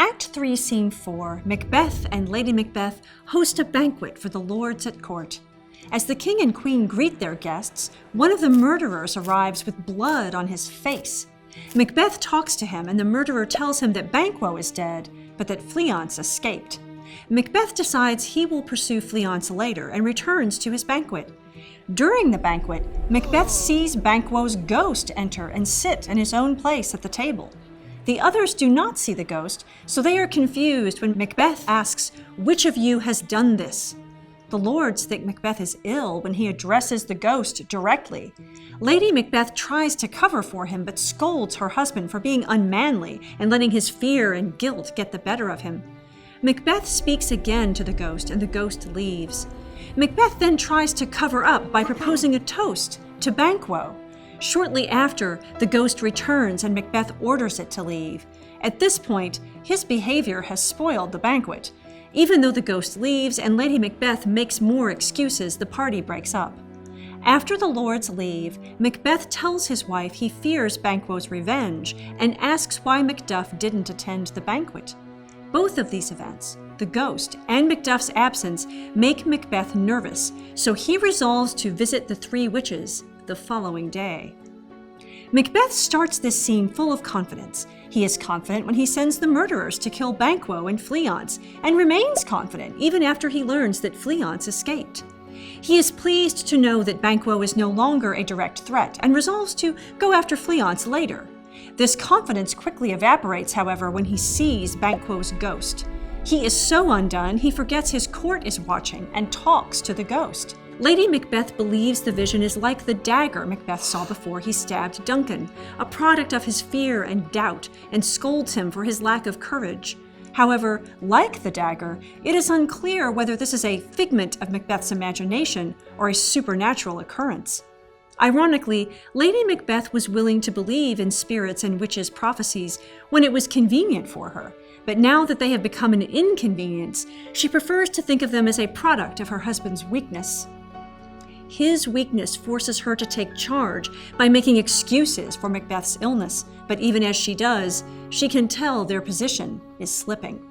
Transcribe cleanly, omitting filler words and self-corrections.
Act 3, Scene 4, Macbeth and Lady Macbeth host a banquet for the lords at court. As the king and queen greet their guests, one of the murderers arrives with blood on his face. Macbeth talks to him, and the murderer tells him that Banquo is dead, but that Fleance escaped. Macbeth decides he will pursue Fleance later and returns to his banquet. During the banquet, Macbeth sees Banquo's ghost enter and sit in his own place at the table. The others do not see the ghost, so they are confused when Macbeth asks, "Which of you has done this?" The lords think Macbeth is ill when he addresses the ghost directly. Lady Macbeth tries to cover for him but scolds her husband for being unmanly and letting his fear and guilt get the better of him. Macbeth speaks again to the ghost and the ghost leaves. Macbeth then tries to cover up by proposing a toast to Banquo. Shortly after, the ghost returns and Macbeth orders it to leave. At this point, his behavior has spoiled the banquet. Even though the ghost leaves and Lady Macbeth makes more excuses, the party breaks up. After the lords leave, Macbeth tells his wife he fears Banquo's revenge and asks why Macduff didn't attend the banquet. Both of these events, the ghost and Macduff's absence, make Macbeth nervous, so he resolves to visit the three witches the following day. Macbeth starts this scene full of confidence. He is confident when he sends the murderers to kill Banquo and Fleance, and remains confident even after he learns that Fleance escaped. He is pleased to know that Banquo is no longer a direct threat and resolves to go after Fleance later. This confidence quickly evaporates, however, when he sees Banquo's ghost. He is so undone, he forgets his court is watching and talks to the ghost. Lady Macbeth believes the vision is like the dagger Macbeth saw before he stabbed Duncan, a product of his fear and doubt, and scolds him for his lack of courage. However, like the dagger, it is unclear whether this is a figment of Macbeth's imagination or a supernatural occurrence. Ironically, Lady Macbeth was willing to believe in spirits and witches' prophecies when it was convenient for her, but now that they have become an inconvenience, she prefers to think of them as a product of her husband's weakness. His weakness forces her to take charge by making excuses for Macbeth's illness, but even as she does, she can tell their position is slipping.